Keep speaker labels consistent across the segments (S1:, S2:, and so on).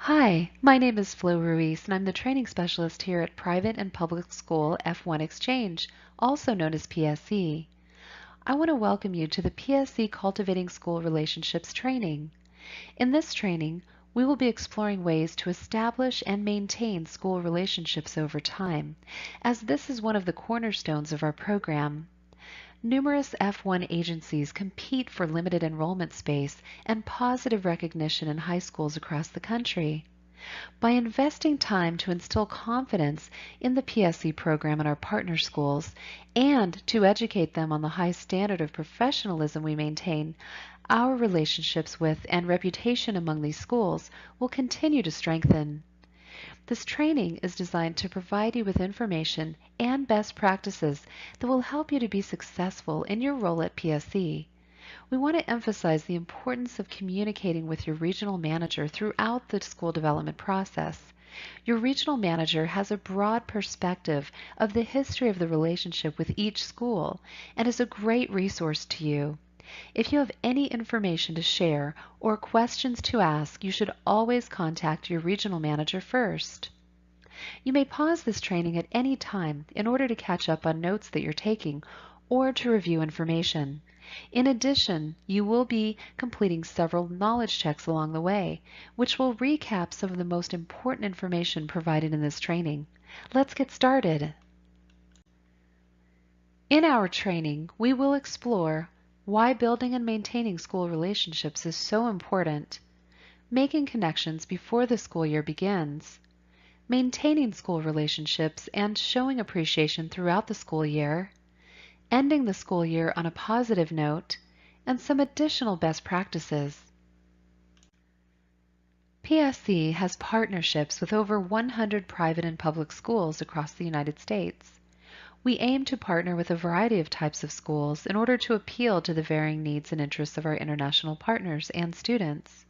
S1: Hi, my name is Flo Ruiz, and I'm the training specialist here at Private and Public School F1 Exchange, also known as PSE. I want to welcome you to the PSE Cultivating School Relationships training. In this training, we will be exploring ways to establish and maintain school relationships over time, as this is one of the cornerstones of our program. Numerous F1 agencies compete for limited enrollment space and positive recognition in high schools across the country. By investing time to instill confidence in the PSE program in our partner schools and to educate them on the high standard of professionalism we maintain, our relationships with and reputation among these schools will continue to strengthen. This training is designed to provide you with information and best practices that will help you to be successful in your role at PSE. We want to emphasize the importance of communicating with your regional manager throughout the school development process. Your regional manager has a broad perspective of the history of the relationship with each school and is a great resource to you. If you have any information to share or questions to ask, you should always contact your regional manager first. You may pause this training at any time in order to catch up on notes that you're taking or to review information. In addition, you will be completing several knowledge checks along the way, which will recap some of the most important information provided in this training. Let's get started. In our training, we will explore why building and maintaining school relationships is so important, making connections before the school year begins, maintaining school relationships and showing appreciation throughout the school year, ending the school year on a positive note, and some additional best practices. PSE has partnerships with over 100 private and public schools across the United States. We aim to partner with a variety of types of schools in order to appeal to the varying needs and interests of our international partners and students.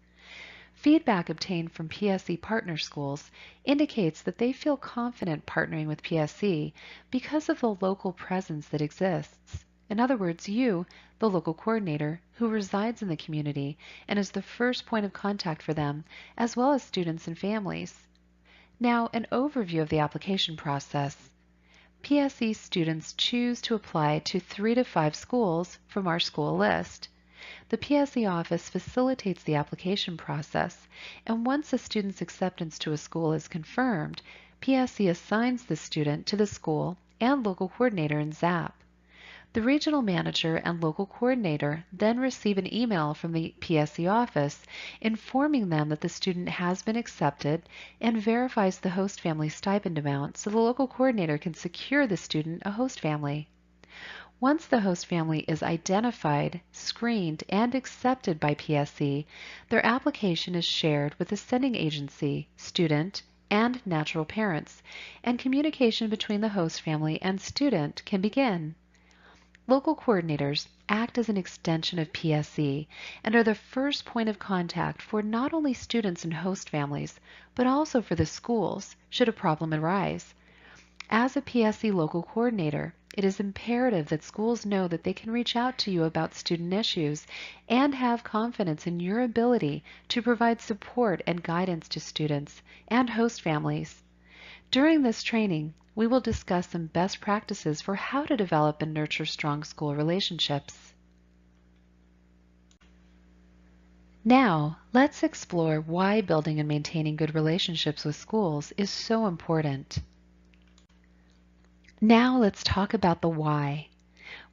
S1: Feedback obtained from PSE partner schools indicates that they feel confident partnering with PSE because of the local presence that exists. In other words, you, the local coordinator, who resides in the community and is the first point of contact for them, as well as students and families. Now, an overview of the application process. PSE students choose to apply to 3 to 5 schools from our school list. The PSE office facilitates the application process, and once a student's acceptance to a school is confirmed, PSE assigns the student to the school and local coordinator in ZAP. The regional manager and local coordinator then receive an email from the PSE office informing them that the student has been accepted and verifies the host family stipend amount so the local coordinator can secure the student a host family. Once the host family is identified, screened, and accepted by PSE, their application is shared with the sending agency, student, and natural parents, and communication between the host family and student can begin. Local coordinators act as an extension of PSE and are the first point of contact for not only students and host families, but also for the schools, should a problem arise. As a PSE local coordinator, it is imperative that schools know that they can reach out to you about student issues and have confidence in your ability to provide support and guidance to students and host families. During this training, we will discuss some best practices for how to develop and nurture strong school relationships. Now, let's explore why building and maintaining good relationships with schools is so important. Now let's talk about the why.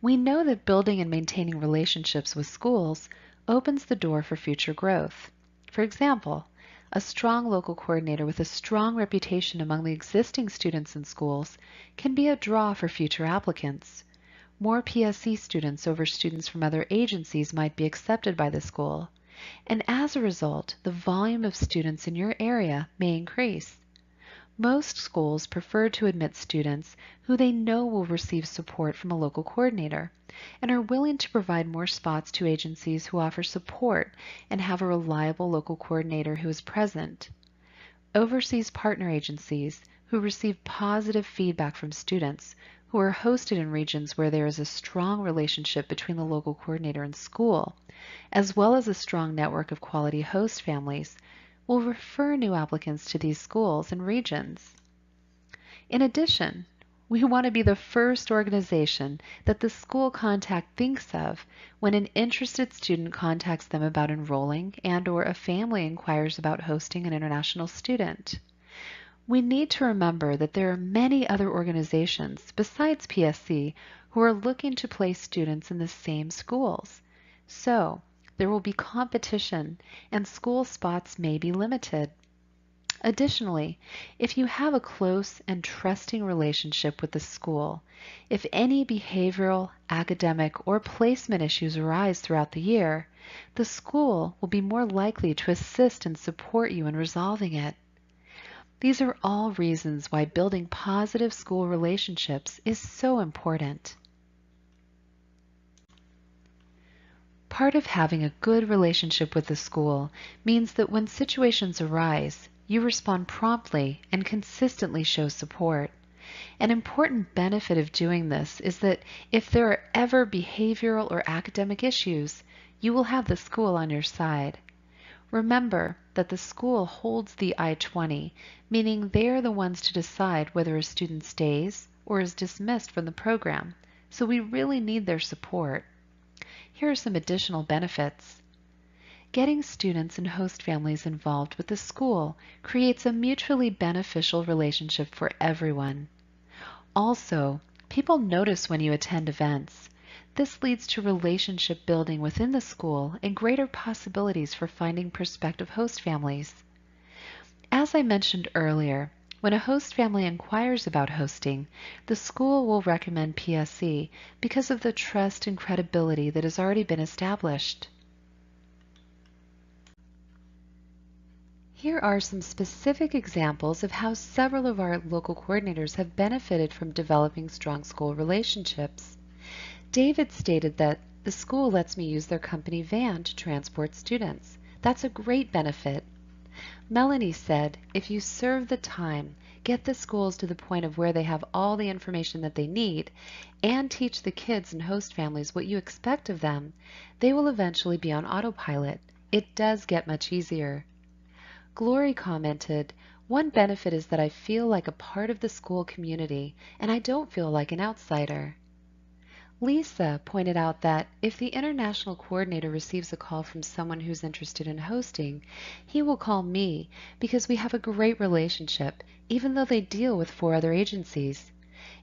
S1: We know that building and maintaining relationships with schools opens the door for future growth. For example, a strong local coordinator with a strong reputation among the existing students in schools can be a draw for future applicants. More PSE students over students from other agencies might be accepted by the school, and as a result, the volume of students in your area may increase. Most schools prefer to admit students who they know will receive support from a local coordinator and are willing to provide more spots to agencies who offer support and have a reliable local coordinator who is present. Overseas partner agencies who receive positive feedback from students who are hosted in regions where there is a strong relationship between the local coordinator and school, as well as a strong network of quality host families, will refer new applicants to these schools and regions. In addition, we want to be the first organization that the school contact thinks of when an interested student contacts them about enrolling and/or a family inquires about hosting an international student. We need to remember that there are many other organizations besides PSE who are looking to place students in the same schools. So, there will be competition and school spots may be limited. Additionally, if you have a close and trusting relationship with the school, if any behavioral, academic, or placement issues arise throughout the year, the school will be more likely to assist and support you in resolving it. These are all reasons why building positive school relationships is so important. Part of having a good relationship with the school means that when situations arise, you respond promptly and consistently show support. An important benefit of doing this is that if there are ever behavioral or academic issues, you will have the school on your side. Remember that the school holds the I-20, meaning they are the ones to decide whether a student stays or is dismissed from the program, so we really need their support. Here are some additional benefits. Getting students and host families involved with the school creates a mutually beneficial relationship for everyone. Also, people notice when you attend events. This leads to relationship building within the school and greater possibilities for finding prospective host families. As I mentioned earlier, when a host family inquires about hosting, the school will recommend PSE because of the trust and credibility that has already been established. Here are some specific examples of how several of our local coordinators have benefited from developing strong school relationships. David stated that the school lets me use their company van to transport students. That's a great benefit. Melanie said, if you serve the time, get the schools to the point of where they have all the information that they need, and teach the kids and host families what you expect of them, they will eventually be on autopilot. It does get much easier. Glory commented, one benefit is that I feel like a part of the school community, and I don't feel like an outsider. Lisa pointed out that if the international coordinator receives a call from someone who's interested in hosting, he will call me because we have a great relationship, even though they deal with 4 other agencies.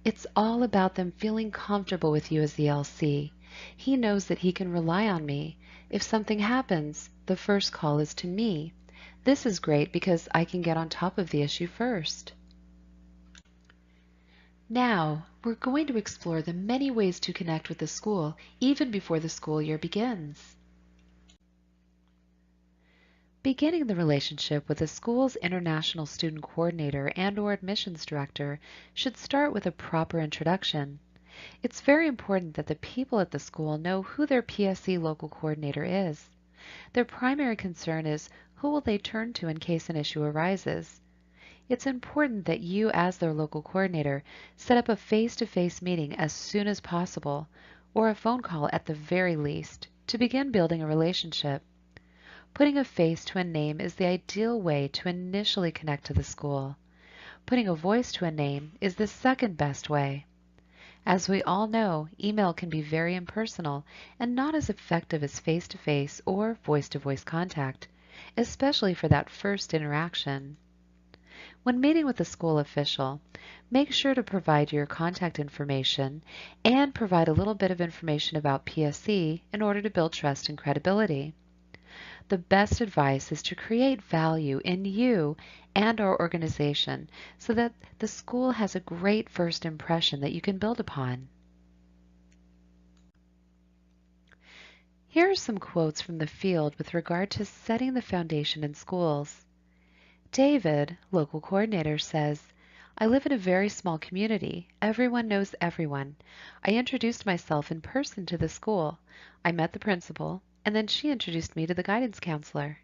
S1: It's all about them feeling comfortable with you as the LC. He knows that he can rely on me. If something happens, the first call is to me. This is great because I can get on top of the issue first. Now, we're going to explore the many ways to connect with the school even before the school year begins. Beginning the relationship with a school's international student coordinator and/or admissions director should start with a proper introduction. It's very important that the people at the school know who their PSE local coordinator is. Their primary concern is who will they turn to in case an issue arises. It's important that you, as their local coordinator, set up a face-to-face meeting as soon as possible, or a phone call at the very least, to begin building a relationship. Putting a face to a name is the ideal way to initially connect to the school. Putting a voice to a name is the second best way. As we all know, email can be very impersonal and not as effective as face-to-face or voice-to-voice contact, especially for that first interaction. When meeting with a school official, make sure to provide your contact information and provide a little bit of information about PSE in order to build trust and credibility. The best advice is to create value in you and our organization so that the school has a great first impression that you can build upon. Here are some quotes from the field with regard to setting the foundation in schools. David, local coordinator, says, I live in a very small community. Everyone knows everyone. I introduced myself in person to the school. I met the principal, and then she introduced me to the guidance counselor.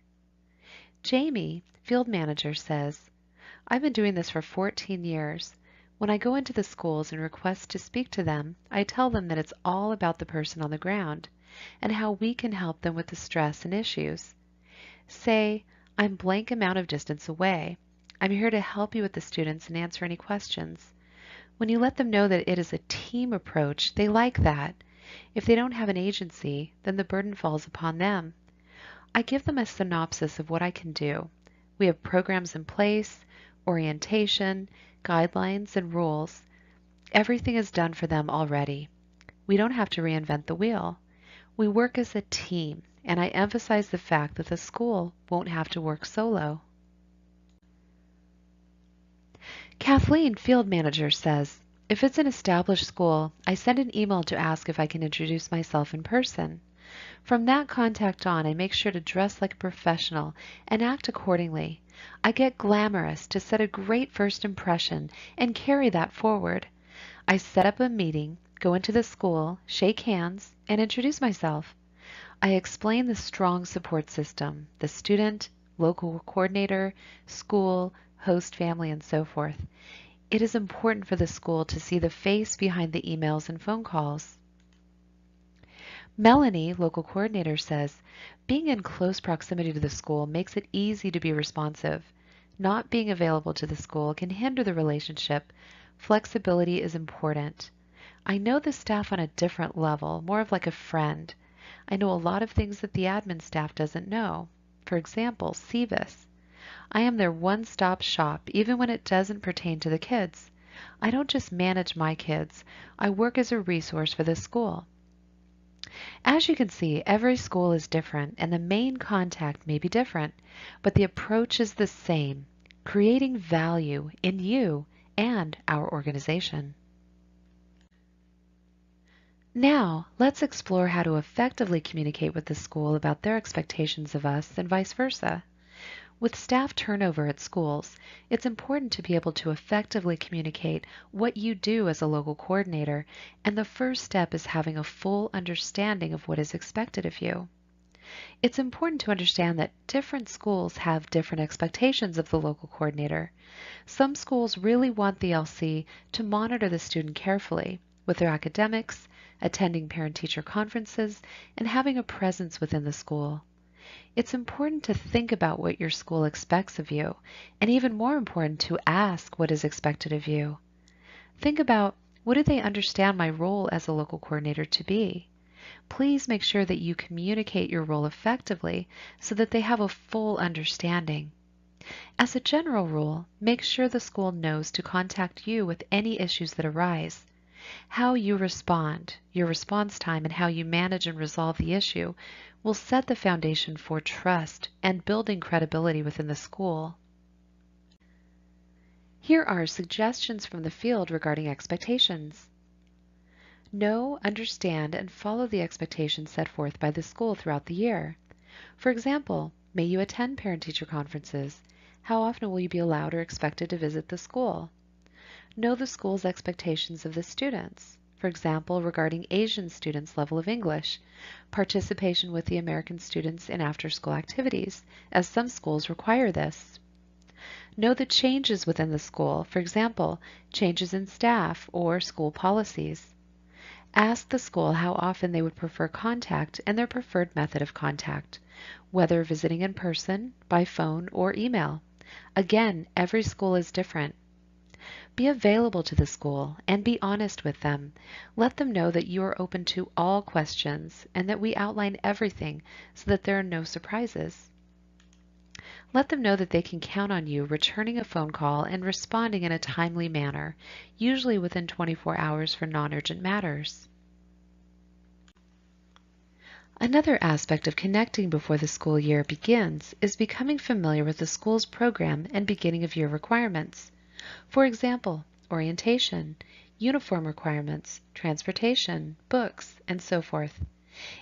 S1: Jamie, field manager, says, I've been doing this for 14 years. When I go into the schools and request to speak to them, I tell them that it's all about the person on the ground and how we can help them with the stress and issues. Say, I'm blank amount of distance away. I'm here to help you with the students and answer any questions. When you let them know that it is a team approach, they like that. If they don't have an agency, then the burden falls upon them. I give them a synopsis of what I can do. We have programs in place, orientation, guidelines, and rules. Everything is done for them already. We don't have to reinvent the wheel. We work as a team, and I emphasize the fact that the school won't have to work solo. Kathleen, field manager, says, if it's an established school, I send an email to ask if I can introduce myself in person. From that contact on, I make sure to dress like a professional and act accordingly. I get glamorous to set a great first impression and carry that forward. I set up a meeting, go into the school, shake hands, and introduce myself. I explain the strong support system, the student, local coordinator, school, host family, and so forth. It is important for the school to see the face behind the emails and phone calls. Melanie, local coordinator, says, being in close proximity to the school makes it easy to be responsive. Not being available to the school can hinder the relationship. Flexibility is important. I know the staff on a different level, more of like a friend. I know a lot of things that the admin staff doesn't know. For example, CVIS. I am their one-stop shop, even when it doesn't pertain to the kids. I don't just manage my kids. I work as a resource for the school. As you can see, every school is different and the main contact may be different, but the approach is the same, creating value in you and our organization. Now, let's explore how to effectively communicate with the school about their expectations of us and vice versa. With staff turnover at schools, it's important to be able to effectively communicate what you do as a local coordinator, and the first step is having a full understanding of what is expected of you. It's important to understand that different schools have different expectations of the local coordinator. Some schools really want the LC to monitor the student carefully with their academics, attending parent-teacher conferences, and having a presence within the school. It's important to think about what your school expects of you, and even more important to ask what is expected of you. Think about, what do they understand my role as a local coordinator to be? Please make sure that you communicate your role effectively so that they have a full understanding. As a general rule, make sure the school knows to contact you with any issues that arise. How you respond, your response time, and how you manage and resolve the issue will set the foundation for trust and building credibility within the school. Here are suggestions from the field regarding expectations. Know, understand, and follow the expectations set forth by the school throughout the year. For example, may you attend parent-teacher conferences? How often will you be allowed or expected to visit the school? Know the school's expectations of the students. For example, regarding Asian students' level of English, participation with the American students in after-school activities, as some schools require this. Know the changes within the school, for example, changes in staff or school policies. Ask the school how often they would prefer contact and their preferred method of contact, whether visiting in person, by phone, or email. Again, every school is different. Be available to the school and be honest with them. Let them know that you are open to all questions and that we outline everything so that there are no surprises. Let them know that they can count on you returning a phone call and responding in a timely manner, usually within 24 hours for non-urgent matters. Another aspect of connecting before the school year begins is becoming familiar with the school's program and beginning of year requirements. For example, orientation, uniform requirements, transportation, books, and so forth.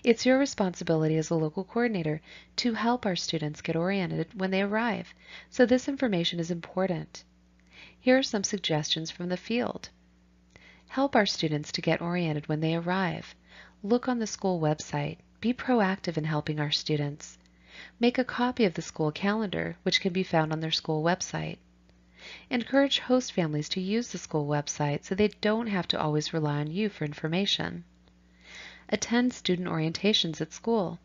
S1: It's your responsibility as a local coordinator to help our students get oriented when they arrive, so this information is important. Here are some suggestions from the field. Help our students to get oriented when they arrive. Look on the school website. Be proactive in helping our students. Make a copy of the school calendar, which can be found on their school website. Encourage host families to use the school website so they don't have to always rely on you for information. Attend student orientations at school.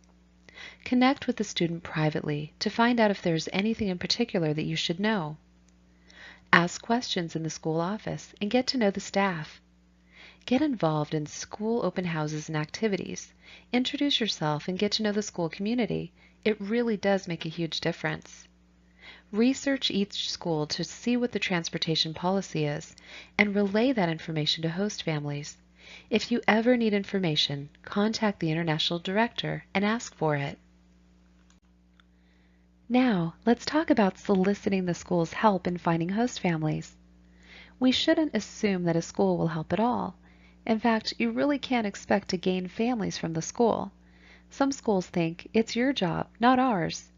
S1: Connect with the student privately to find out if there is anything in particular that you should know. Ask questions in the school office and get to know the staff. Get involved in school open houses and activities. Introduce yourself and get to know the school community. It really does make a huge difference. Research each school to see what the transportation policy is and relay that information to host families. If you ever need information, contact the International Director and ask for it. Now, let's talk about soliciting the school's help in finding host families. We shouldn't assume that a school will help at all. In fact, you really can't expect to gain families from the school. Some schools think it's your job, not ours.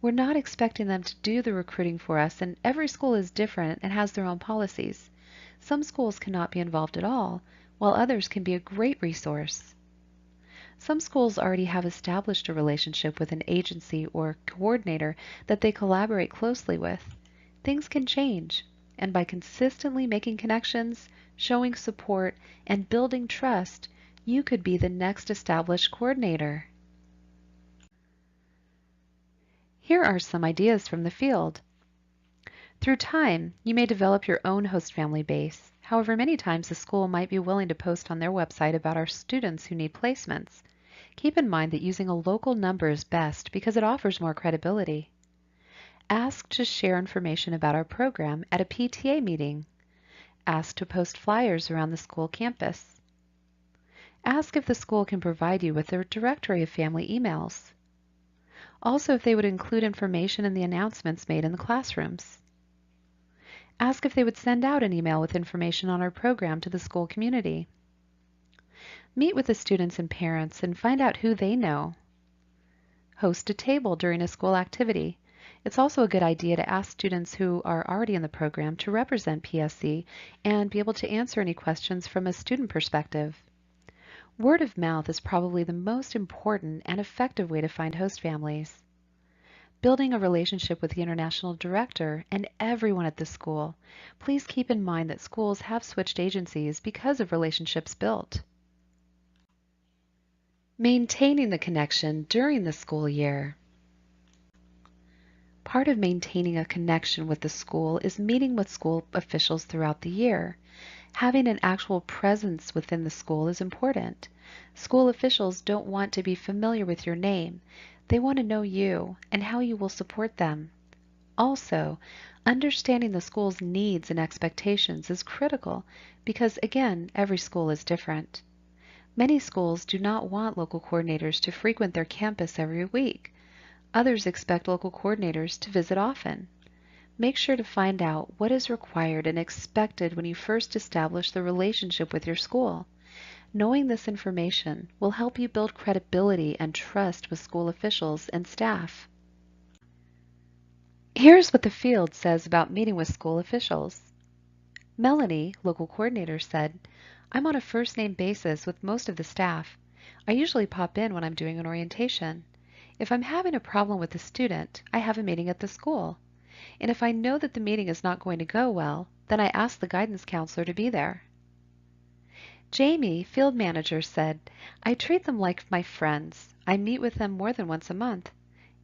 S1: We're not expecting them to do the recruiting for us, and every school is different and has their own policies. Some schools cannot be involved at all, while others can be a great resource. Some schools already have established a relationship with an agency or coordinator that they collaborate closely with. Things can change, and by consistently making connections, showing support, and building trust, you could be the next established coordinator. Here are some ideas from the field. Through time, you may develop your own host family base. However, many times the school might be willing to post on their website about our students who need placements. Keep in mind that using a local number is best because it offers more credibility. Ask to share information about our program at a PTA meeting. Ask to post flyers around the school campus. Ask if the school can provide you with a directory of family emails. Also, if they would include information in the announcements made in the classrooms. Ask if they would send out an email with information on our program to the school community. Meet with the students and parents and find out who they know. Host a table during a school activity. It's also a good idea to ask students who are already in the program to represent PSE and be able to answer any questions from a student perspective. Word of mouth is probably the most important and effective way to find host families. Building a relationship with the International Director and everyone at the school. Please keep in mind that schools have switched agencies because of relationships built. Maintaining the connection during the school year. Part of maintaining a connection with the school is meeting with school officials throughout the year. Having an actual presence within the school is important. School officials don't want to be familiar with your name. They want to know you and how you will support them. Also, understanding the school's needs and expectations is critical because, again, every school is different. Many schools do not want local coordinators to frequent their campus every week. Others expect local coordinators to visit often. Make sure to find out what is required and expected when you first establish the relationship with your school. Knowing this information will help you build credibility and trust with school officials and staff. Here's what the field says about meeting with school officials. Melanie, local coordinator, said, "I'm on a first-name basis with most of the staff. I usually pop in when I'm doing an orientation. If I'm having a problem with a student, I have a meeting at the school. And if I know that the meeting is not going to go well, then I ask the guidance counselor to be there." Jamie, field manager, said, "I treat them like my friends. I meet with them more than once a month.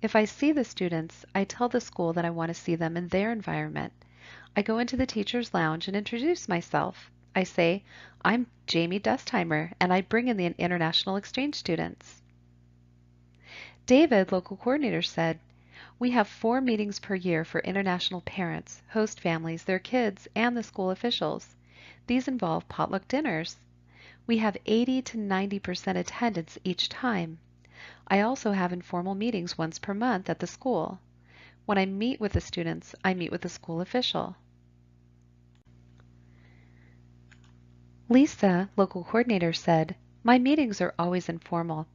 S1: If I see the students, I tell the school that I want to see them in their environment. I go into the teacher's lounge and introduce myself. I say, 'I'm Jamie Dustheimer, and I bring in the international exchange students.'" David, local coordinator, said, "We have 4 meetings per year for international parents, host families, their kids, and the school officials. These involve potluck dinners. We have 80 to 90% attendance each time. I also have informal meetings once per month at the school. When I meet with the students, I meet with the school official." Lisa, local coordinator, said, "My meetings are always informal.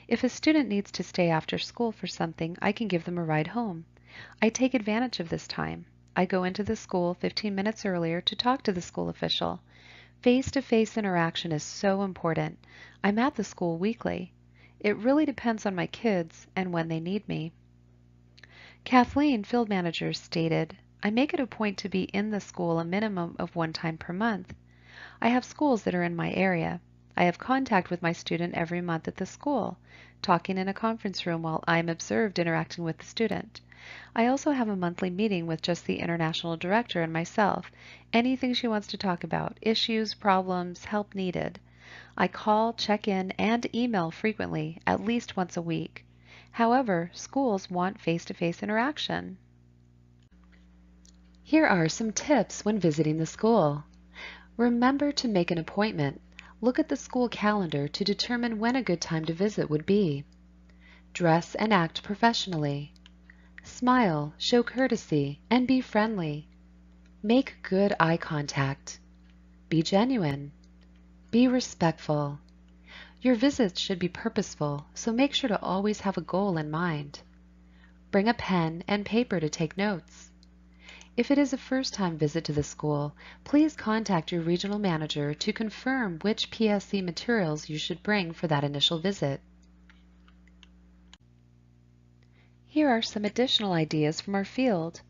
S1: If a student needs to stay after school for something, I can give them a ride home. I take advantage of this time. I go into the school 15 minutes earlier to talk to the school official. Face-to-face interaction is so important. I'm at the school weekly. It really depends on my kids and when they need me." Kathleen, field manager, stated, "I make it a point to be in the school a minimum of 1 time per month. I have schools that are in my area. I have contact with my student every month at the school, talking in a conference room while I am observed interacting with the student. I also have a monthly meeting with just the international director and myself. Anything she wants to talk about, issues, problems, help needed. I call, check in, and email frequently, at least once a week. However, schools want face-to-face interaction. Here are some tips when visiting the school. Remember to make an appointment. Look at the school calendar to determine when a good time to visit would be. Dress and act professionally. Smile, show courtesy, and be friendly. Make good eye contact. Be genuine. Be respectful. Your visits should be purposeful, so make sure to always have a goal in mind. Bring a pen and paper to take notes. If it is a first-time visit to the school, please contact your regional manager to confirm which PSE materials you should bring for that initial visit. Here are some additional ideas from our field.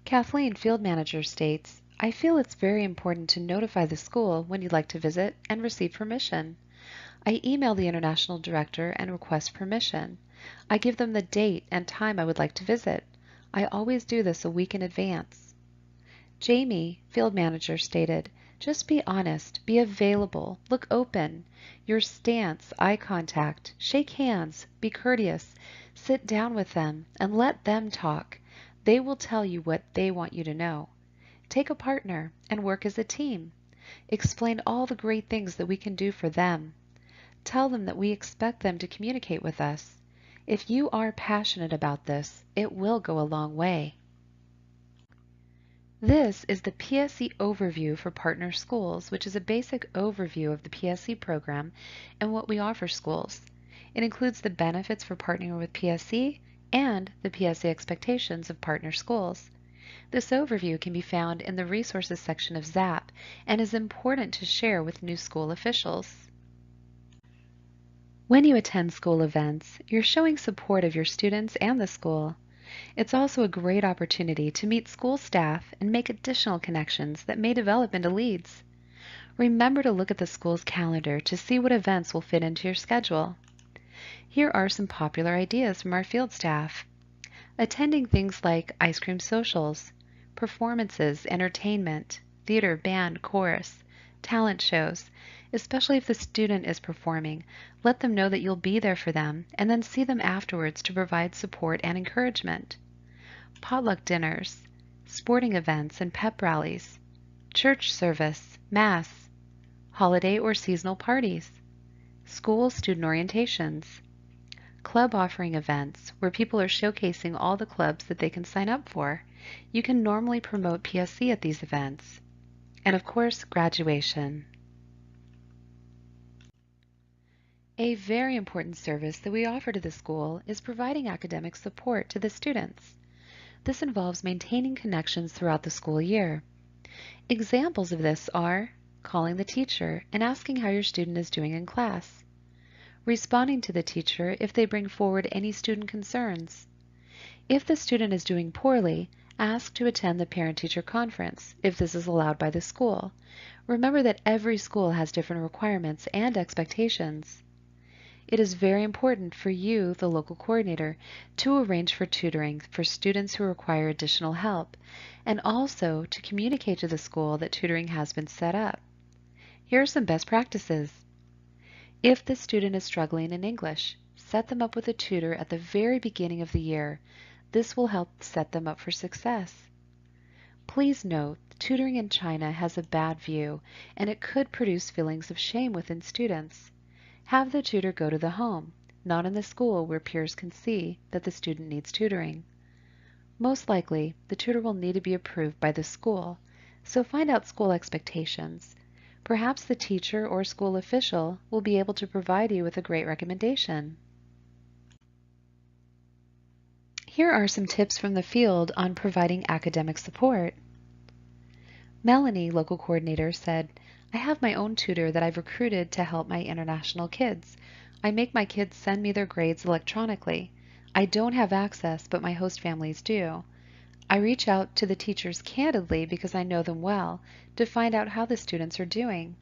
S1: Kathleen, field manager, states, I feel it's very important to notify the school when you'd like to visit and receive permission. I email the international director and request permission. I give them the date and time I would like to visit. I always do this a week in advance. Jamie, field manager, stated, just be honest, be available, look open. Your stance, eye contact, shake hands, be courteous, sit down with them, and let them talk. They will tell you what they want you to know. Take a partner and work as a team. Explain all the great things that we can do for them. Tell them that we expect them to communicate with us. If you are passionate about this, it will go a long way. This is the PSE overview for partner schools, which is a basic overview of the PSE program and what we offer schools. It includes the benefits for partnering with PSE and the PSE expectations of partner schools. This overview can be found in the resources section of ZAP and is important to share with new school officials. When you attend school events, you're showing support of your students and the school. It's also a great opportunity to meet school staff and make additional connections that may develop into leads. Remember to look at the school's calendar to see what events will fit into your schedule. Here are some popular ideas from our field staff. Attending things like ice cream socials, performances, entertainment, theater, band, chorus, talent shows. Especially if the student is performing, let them know that you'll be there for them and then see them afterwards to provide support and encouragement. Potluck dinners, sporting events and pep rallies, church service, mass, holiday or seasonal parties, school student orientations, club offering events where people are showcasing all the clubs that they can sign up for. You can normally promote PSE at these events. And of course, graduation. A very important service that we offer to the school is providing academic support to the students. This involves maintaining connections throughout the school year. Examples of this are calling the teacher and asking how your student is doing in class, responding to the teacher if they bring forward any student concerns. If the student is doing poorly, ask to attend the parent-teacher conference if this is allowed by the school. Remember that every school has different requirements and expectations. It is very important for you, the local coordinator, to arrange for tutoring for students who require additional help, and also to communicate to the school that tutoring has been set up. Here are some best practices. If the student is struggling in English, set them up with a tutor at the very beginning of the year. This will help set them up for success. Please note, tutoring in China has a bad view, and it could produce feelings of shame within students. Have the tutor go to the home, not in the school where peers can see that the student needs tutoring. Most likely, the tutor will need to be approved by the school, so find out school expectations. Perhaps the teacher or school official will be able to provide you with a great recommendation. Here are some tips from the field on providing academic support. Melanie, local coordinator, said, I have my own tutor that I've recruited to help my international kids. I make my kids send me their grades electronically. I don't have access, but my host families do. I reach out to the teachers candidly because I know them well to find out how the students are doing.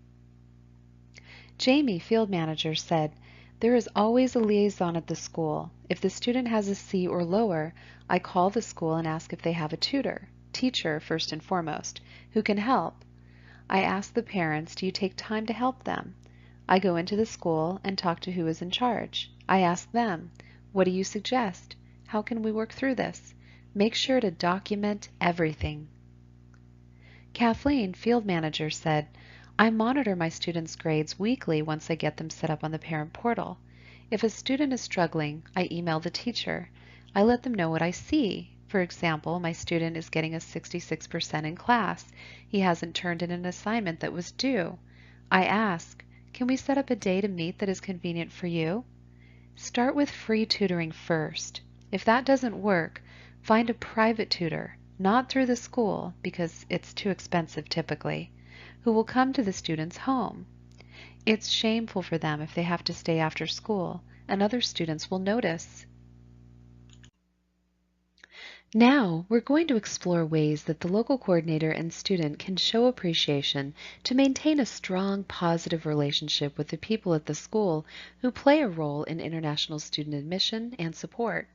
S1: Jamie, field manager, said, "There is always a liaison at the school. If the student has a C or lower, I call the school and ask if they have a tutor, teacher first and foremost, who can help. I ask the parents, do you take time to help them? I go into the school and talk to who is in charge. I ask them, what do you suggest? How can we work through this? Make sure to document everything." Kathleen, field manager, said, "I monitor my students' grades weekly once I get them set up on the parent portal. If a student is struggling, I email the teacher. I let them know what I see. For example, my student is getting a 66% in class. He hasn't turned in an assignment that was due. I ask, can we set up a day to meet that is convenient for you? Start with free tutoring first. If that doesn't work, find a private tutor, not through the school because it's too expensive typically, who will come to the student's home. It's shameful for them if they have to stay after school, and other students will notice." Now, we're going to explore ways that the local coordinator and student can show appreciation to maintain a strong, positive relationship with the people at the school who play a role in international student admission and support.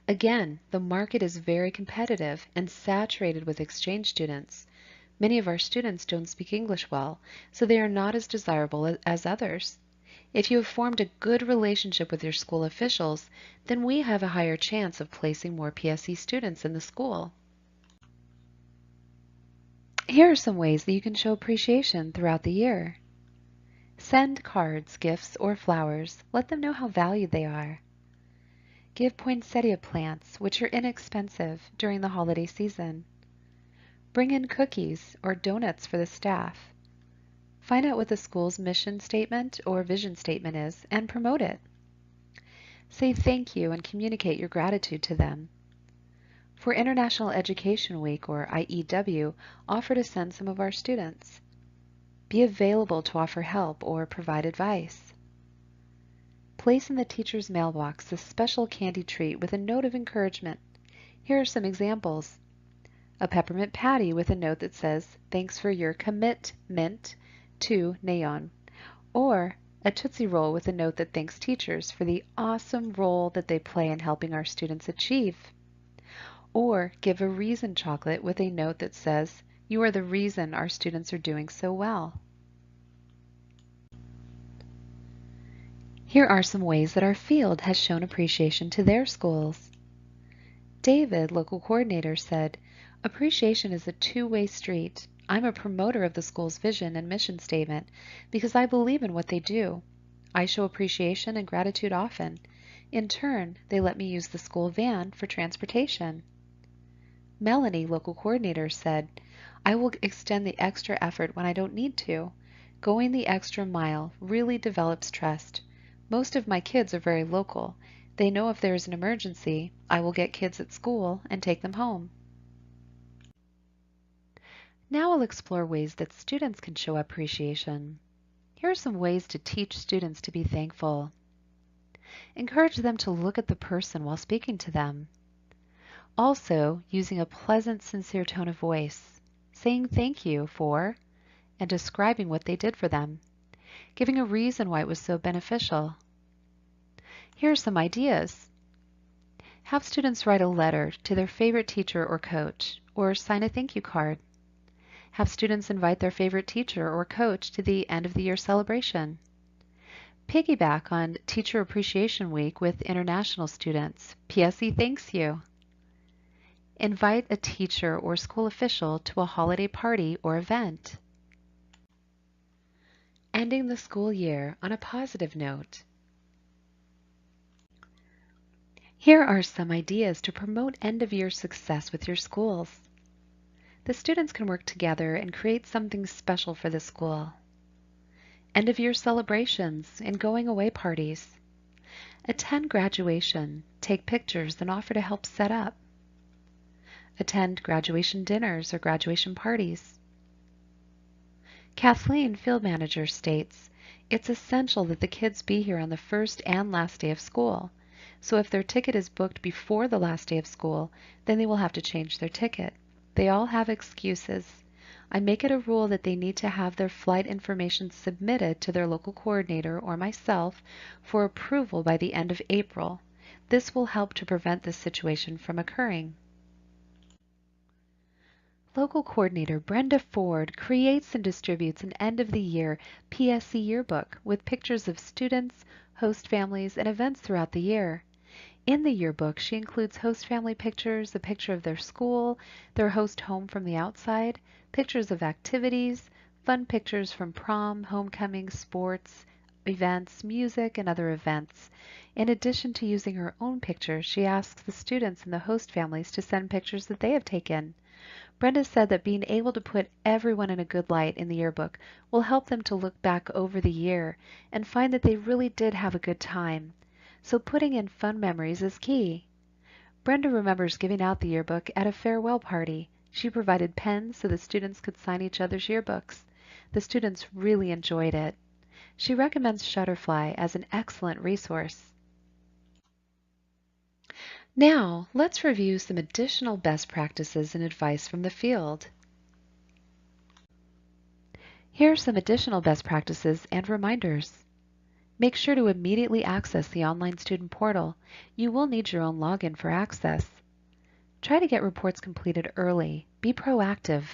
S1: Again, the market is very competitive and saturated with exchange students. Many of our students don't speak English well, so they are not as desirable as others. If you have formed a good relationship with your school officials, then we have a higher chance of placing more PSE students in the school. Here are some ways that you can show appreciation throughout the year. Send cards, gifts, or flowers. Let them know how valued they are. Give poinsettia plants, which are inexpensive, during the holiday season. Bring in cookies or donuts for the staff. Find out what the school's mission statement or vision statement is and promote it. Say thank you and communicate your gratitude to them. For International Education Week, or IEW, offer to send some of our students. Be available to offer help or provide advice. Place in the teacher's mailbox a special candy treat with a note of encouragement. Here are some examples. A peppermint patty with a note that says, "Thanks for your commitment to Neon." Or a Tootsie Roll with a note that thanks teachers for the awesome role that they play in helping our students achieve. Or give a Reason chocolate with a note that says, "You are the reason our students are doing so well." Here are some ways that our field has shown appreciation to their schools. David, local coordinator, said, "Appreciation is a two-way street. I'm a promoter of the school's vision and mission statement because I believe in what they do. I show appreciation and gratitude often. In turn, they let me use the school van for transportation." Melanie, local coordinator, said, "I will extend the extra effort when I don't need to. Going the extra mile really develops trust. Most of my kids are very local. They know if there is an emergency, I will get kids at school and take them home." Now I'll explore ways that students can show appreciation. Here are some ways to teach students to be thankful. Encourage them to look at the person while speaking to them. Also, using a pleasant, sincere tone of voice, saying thank you for, and describing what they did for them, giving a reason why it was so beneficial. Here are some ideas. Have students write a letter to their favorite teacher or coach, or sign a thank you card. Have students invite their favorite teacher or coach to the end of the year celebration. Piggyback on Teacher Appreciation Week with international students. PSE thanks you. Invite a teacher or school official to a holiday party or event. Ending the school year on a positive note. Here are some ideas to promote end-of-year success with your schools. The students can work together and create something special for the school. End-of-year celebrations and going-away parties. Attend graduation, take pictures, and offer to help set up. Attend graduation dinners or graduation parties. Kathleen, field manager, states, "It's essential that the kids be here on the first and last day of school. So if their ticket is booked before the last day of school, then they will have to change their ticket. They all have excuses. I make it a rule that they need to have their flight information submitted to their local coordinator or myself for approval by the end of April. This will help to prevent this situation from occurring. Local coordinator Brenda Ford creates and distributes an end-of-the-year PSE yearbook with pictures of students, host families, and events throughout the year. In the yearbook, she includes host family pictures, a picture of their school, their host home from the outside, pictures of activities, fun pictures from prom, homecoming, sports, events, music, and other events. In addition to using her own pictures, she asks the students and the host families to send pictures that they have taken. Brenda said that being able to put everyone in a good light in the yearbook will help them to look back over the year and find that they really did have a good time. So putting in fun memories is key. Brenda remembers giving out the yearbook at a farewell party. She provided pens so the students could sign each other's yearbooks. The students really enjoyed it. She recommends Shutterfly as an excellent resource. Now, let's review some additional best practices and advice from the field. Here are some additional best practices and reminders. Make sure to immediately access the online student portal. You will need your own login for access. Try to get reports completed early. Be proactive.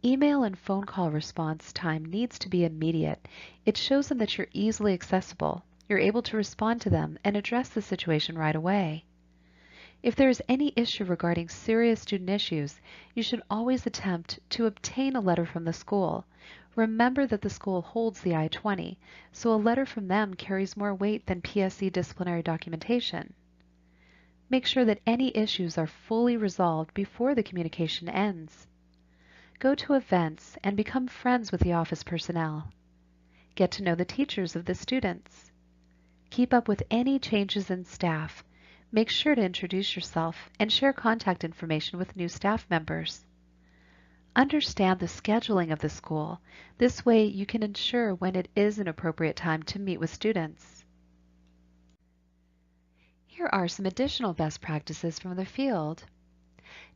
S1: Email and phone call response time needs to be immediate. It shows them that you're easily accessible. You're able to respond to them and address the situation right away. If there is any issue regarding serious student issues, you should always attempt to obtain a letter from the school. Remember that the school holds the I-20, so a letter from them carries more weight than PSE disciplinary documentation. Make sure that any issues are fully resolved before the communication ends. Go to events and become friends with the office personnel. Get to know the teachers of the students. Keep up with any changes in staff. Make sure to introduce yourself and share contact information with new staff members. Understand the scheduling of the school. This way you can ensure when it is an appropriate time to meet with students. Here are some additional best practices from the field.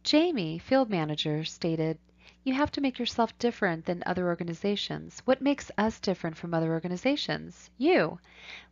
S1: Jamie, field manager, stated, "You have to make yourself different than other organizations. What makes us different from other organizations? You.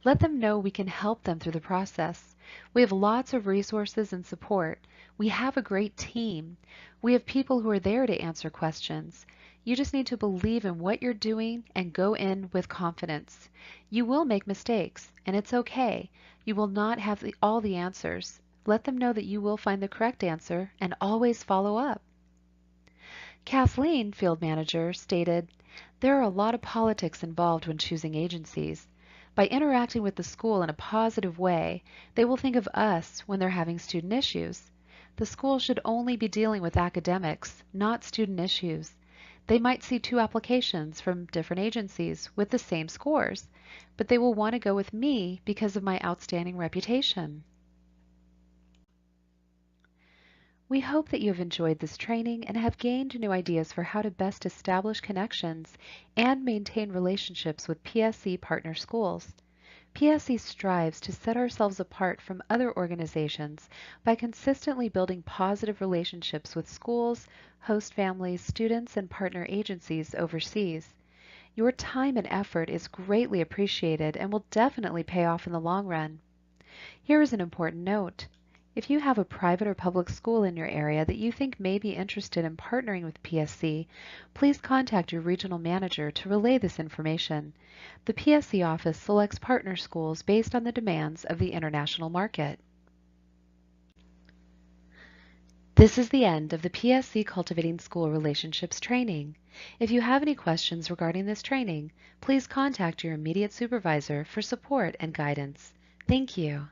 S1: Let them know we can help them through the process. We have lots of resources and support. We have a great team. We have people who are there to answer questions. You just need to believe in what you're doing and go in with confidence. You will make mistakes, and it's okay. You will not have all the answers. Let them know that you will find the correct answer and always follow up." Kathleen, field manager, stated, "There are a lot of politics involved when choosing agencies. By interacting with the school in a positive way, they will think of us when they're having student issues. The school should only be dealing with academics, not student issues. They might see 2 applications from different agencies with the same scores, but they will want to go with me because of my outstanding reputation." We hope that you have enjoyed this training and have gained new ideas for how to best establish connections and maintain relationships with PSE partner schools. PSE strives to set ourselves apart from other organizations by consistently building positive relationships with schools, host families, students, and partner agencies overseas. Your time and effort is greatly appreciated and will definitely pay off in the long run. Here is an important note. If you have a private or public school in your area that you think may be interested in partnering with PSE, please contact your regional manager to relay this information. The PSE office selects partner schools based on the demands of the international market. This is the end of the PSE Cultivating School Relationships training. If you have any questions regarding this training, please contact your immediate supervisor for support and guidance. Thank you.